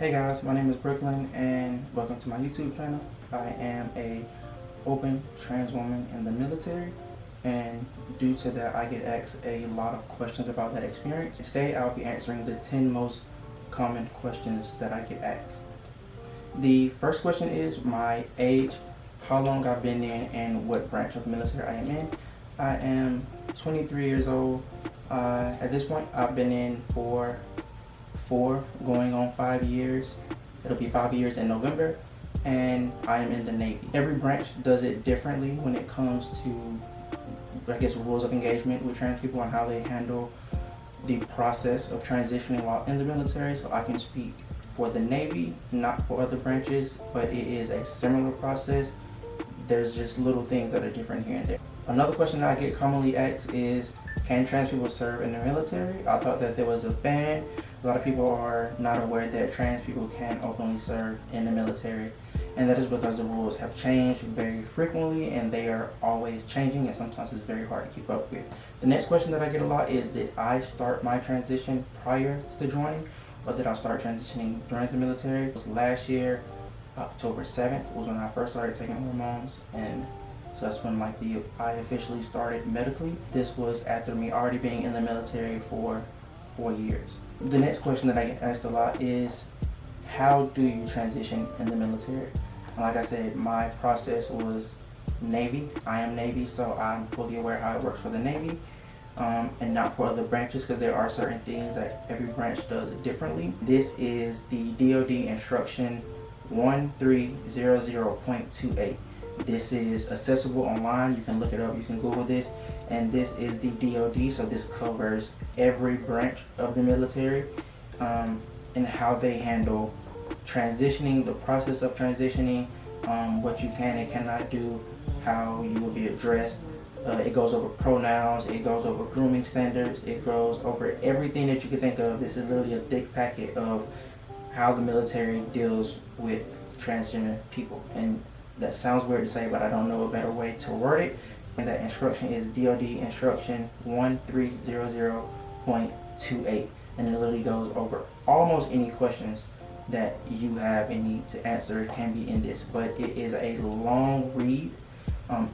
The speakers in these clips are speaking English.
Hey guys, my name is Brooklyn and welcome to my YouTube channel. I am a open trans woman in the military, and due to that I get asked a lot of questions about that experience. Today I'll be answering the 10 most common questions that I get asked. The first question is my age, how long I've been in, and what branch of the military I am in. I am 23 years old. At this point I've been in for 4 going on 5 years. It'll be 5 years in November, and I am in the Navy. Every branch does it differently when it comes to, I guess, rules of engagement with trans people and how they handle the process of transitioning while in the military. So I can speak for the Navy, not for other branches, but it is a similar process. There's just little things that are different here and there. Another question that I get commonly asked is, can trans people serve in the military? I thought that there was a ban. A lot of people are not aware that trans people can openly serve in the military, and that is because the rules have changed very frequently and they are always changing, and sometimes it's very hard to keep up with. The next question that I get a lot is, did I start my transition prior to joining, or did I start transitioning during the military? It was last year, October 7th was when I first started taking hormones, and so that's when I officially started medically. This was after me already being in the military for 4 years. The next question that I get asked a lot is, how do you transition in the military? And like I said, my process was Navy. I am Navy, so I'm fully aware how it works for the Navy, and not for other branches, because there are certain things that every branch does differently. This is the DoD instruction 1300.28. This is accessible online. You can look it up, you can Google this, and this is the DoD, so this covers every branch of the military, and how they handle transitioning, the process of transitioning, what you can and cannot do, how you will be addressed. It goes over pronouns, it goes over grooming standards, it goes over everything that you can think of. This is literally a thick packet of how the military deals with transgender people. And that sounds weird to say, but I don't know a better way to word it. And that instruction is DoD instruction 1300.28. And it literally goes over almost any questions that you have and need to answer can be in this. But it is a long read.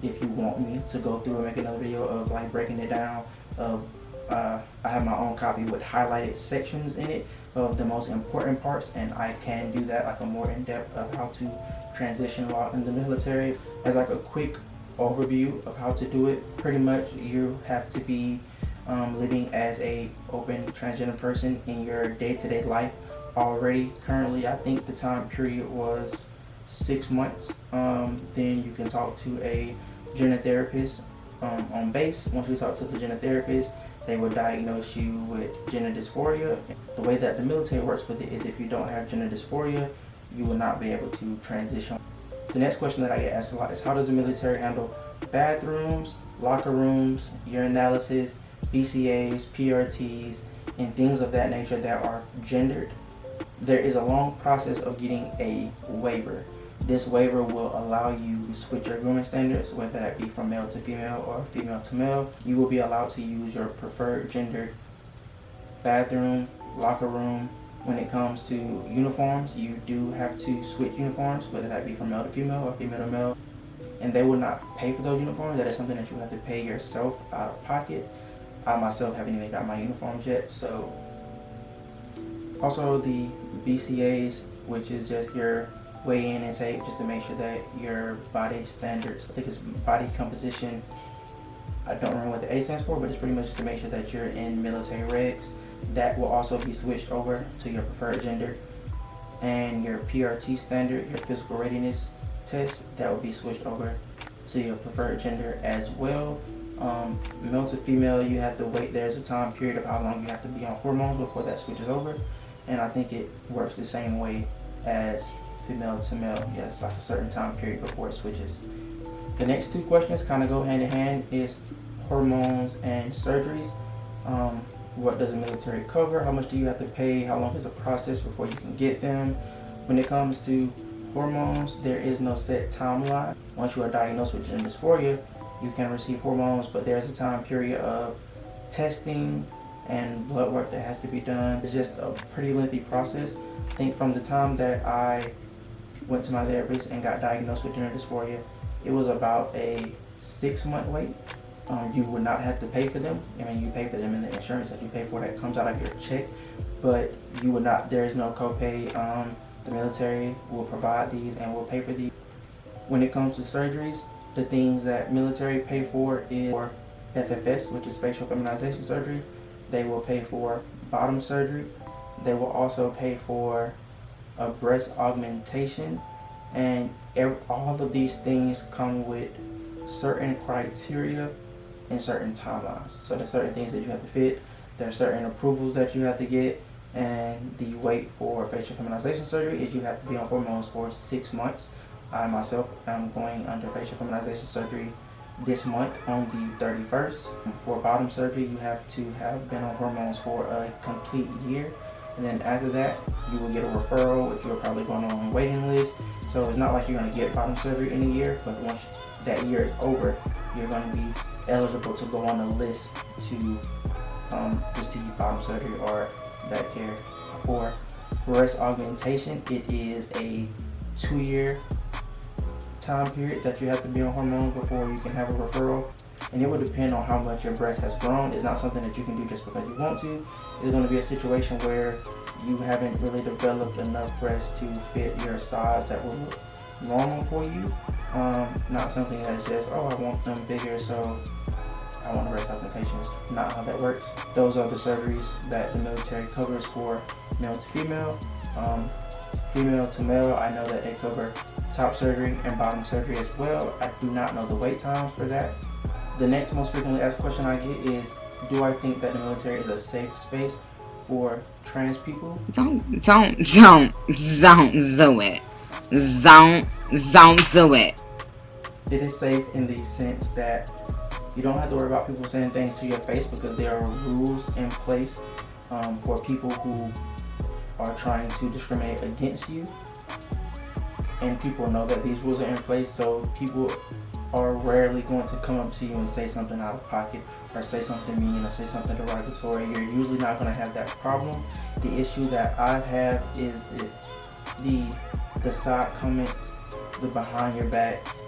If you want me to go through and make another video of like breaking it down, I have my own copy with highlighted sections in it of the most important parts, and I can do that, like a more in-depth of how to transition while in the military. As like a quick overview of how to do it, pretty much you have to be living as a open transgender person in your day-to-day life already. Currently, I think the time period was 6 months. Then you can talk to a gender therapist on base. Once you talk to the gender therapist, they will diagnose you with gender dysphoria. The way that the military works with it is, if you don't have gender dysphoria, you will not be able to transition. The next question that I get asked a lot is, how does the military handle bathrooms, locker rooms, urinalysis, BCAs, PRTs, and things of that nature that are gendered? There is a long process of getting a waiver. This waiver will allow you to switch your grooming standards, whether that be from male to female or female to male. You will be allowed to use your preferred gender bathroom, locker room. When it comes to uniforms, you do have to switch uniforms, whether that be from male to female or female to male. And they will not pay for those uniforms. That is something that you have to pay yourself out of pocket. I myself haven't even got my uniforms yet. So also the BCAs, which is just your weigh-in and take, just to make sure that your body standards, I think it's body composition, I don't remember what the A stands for, but it's pretty much just to make sure that you're in military regs. That will also be switched over to your preferred gender. And your PRT standard, your physical readiness test, that will be switched over to your preferred gender as well. Male to female, you have to wait. There's a time period of how long you have to be on hormones before that switches over, and I think it works the same way as female to male. Yeah, it's like a certain time period before it switches. The next 2 questions kind of go hand in hand, is hormones and surgeries. What does the military cover? How much do you have to pay? How long is the process before you can get them? When it comes to hormones, there is no set timeline. Once you are diagnosed with gender dysphoria, you can receive hormones, but there's a time period of testing and blood work that has to be done. It's just a pretty lengthy process. I think from the time that I went to my therapist and got diagnosed with gender dysphoria, it was about a 6-month wait. You would not have to pay for them. I mean, you pay for them in the insurance that you pay for that comes out of your check, but you would not, there is no copay. The military will provide these and will pay for these. When it comes to surgeries, the things that military pay for is for FFS, which is facial feminization surgery. They will pay for bottom surgery. They will also pay for a breast augmentation, and all of these things come with certain criteria and certain timelines. So there's certain things that you have to fit, there are certain approvals that you have to get, and the wait for facial feminization surgery is you have to be on hormones for 6 months. I myself am going under facial feminization surgery this month on the 31st. For bottom surgery, you have to have been on hormones for a complete year. And then after that, you will get a referral if you're probably going on a waiting list. So it's not like you're going to get bottom surgery in a year, but once that year is over, you're going to be eligible to go on a list to receive bottom surgery or back care. For breast augmentation, it is a 2-year time period that you have to be on hormones before you can have a referral, and it will depend on how much your breast has grown. It's not something that you can do just because you want to. It's going to be a situation where you haven't really developed enough breasts to fit your size that will look normal for you. Not something that's just, oh, I want them bigger, so I want a breast augmentation. It's not how that works. Those are the surgeries that the military covers for male to female. Female to male, I know that they cover top surgery and bottom surgery as well. I do not know the wait times for that. The next most frequently asked question I get is, do I think that the military is a safe space for trans people? Don't do it. Don't do it. It is safe in the sense that you don't have to worry about people saying things to your face, because there are rules in place for people who are trying to discriminate against you, and people know that these rules are in place, so people are rarely going to come up to you and say something out of pocket or say something mean or say something derogatory. You're usually not going to have that problem. The issue that I have is the side comments, the behind your backs,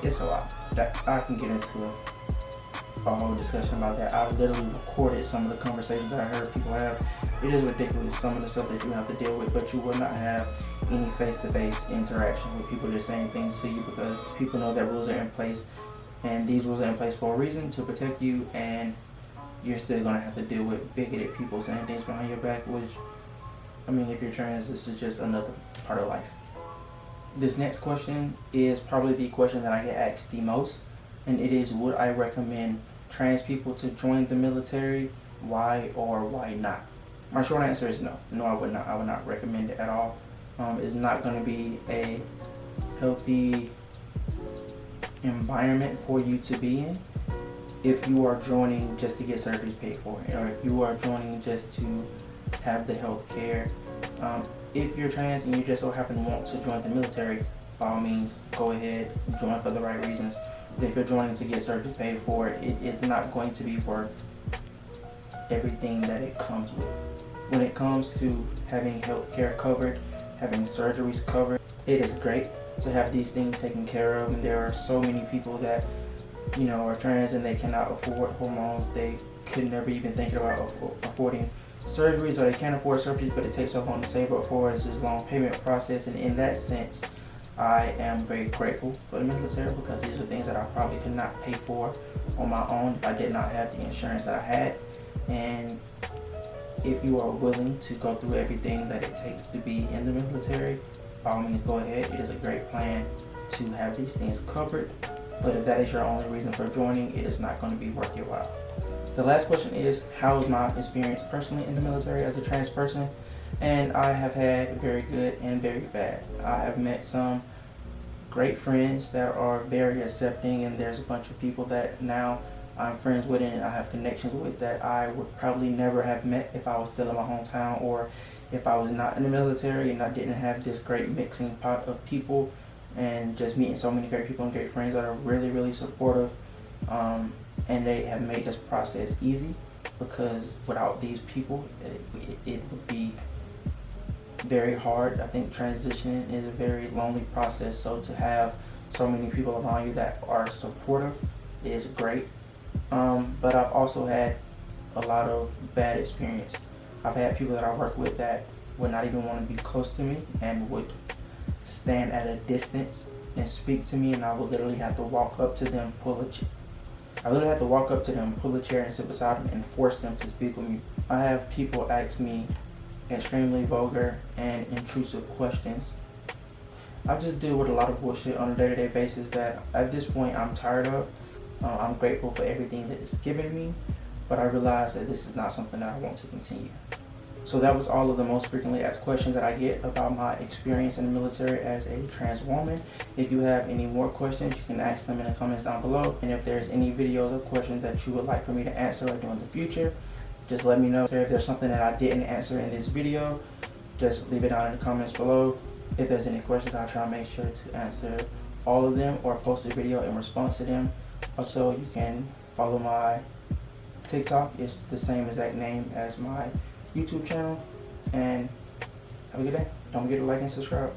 it's a lot that I can get into a whole discussion about that. I literally recorded some of the conversations that I heard people have. It is ridiculous, some of the stuff that you have to deal with, but you will not have any face-to-face interaction with people just saying things to you, because people know that rules are in place, and these rules are in place for a reason, to protect you, and you're still going to have to deal with bigoted people saying things behind your back, which, I mean, if you're trans, this is just another part of life. This next question is probably the question that I get asked the most, and it is, would I recommend trans people to join the military? Why or why not? My short answer is no. No, I would not. I would not recommend it at all. It's not going to be a healthy environment for you to be in if you are joining just to get surgeries paid for, or if you are joining just to have the health care. If you're trans and you just so happen to want to join the military, by all means, go ahead, join for the right reasons. But if you're joining to get surgeries paid for, it is not going to be worth everything that it comes with. When it comes to having health care covered, having surgeries covered, it is great to have these things taken care of. And there are so many people that, you know, are trans and they cannot afford hormones. They could never even think about affording surgeries, or they can't afford surgeries, but it takes so long to save up for. It's this long payment process, and in that sense, I am very grateful for the military, because these are things that I probably could not pay for on my own if I did not have the insurance that I had. And if you are willing to go through everything that it takes to be in the military, by all means go ahead. It is a great plan to have these things covered, but if that is your only reason for joining, it is not going to be worth your while. The last question is, how is my experience personally in the military as a trans person? And I have had very good and very bad. I have met some great friends that are very accepting, and there's a bunch of people that now I'm friends with and I have connections with that I would probably never have met if I was still in my hometown, or if I was not in the military and I didn't have this great mixing pot of people, and just meeting so many great people and great friends that are really, really supportive and they have made this process easy, because without these people, it would be very hard. I think transitioning is a very lonely process, so to have so many people around you that are supportive is great. But I've also had a lot of bad experience. I've had people that I work with that would not even want to be close to me and would stand at a distance and speak to me, and I would literally have to walk up to them, pull a chair and sit beside them and force them to speak with me. I have people ask me extremely vulgar and intrusive questions. I just deal with a lot of bullshit on a day-to-day basis that at this point I'm tired of. I'm grateful for everything that it's given me, but I realize that this is not something that I want to continue. So that was all of the most frequently asked questions that I get about my experience in the military as a trans woman. If you have any more questions, you can ask them in the comments down below. And if there's any videos or questions that you would like for me to answer or do in the future, just let me know. So if there's something that I didn't answer in this video, just leave it down in the comments below. If there's any questions, I'll try to make sure to answer all of them or post a video in response to them. Also, you can follow my TikTok. It's the same exact name as my YouTube channel. And have a good day. Don't forget to like and subscribe.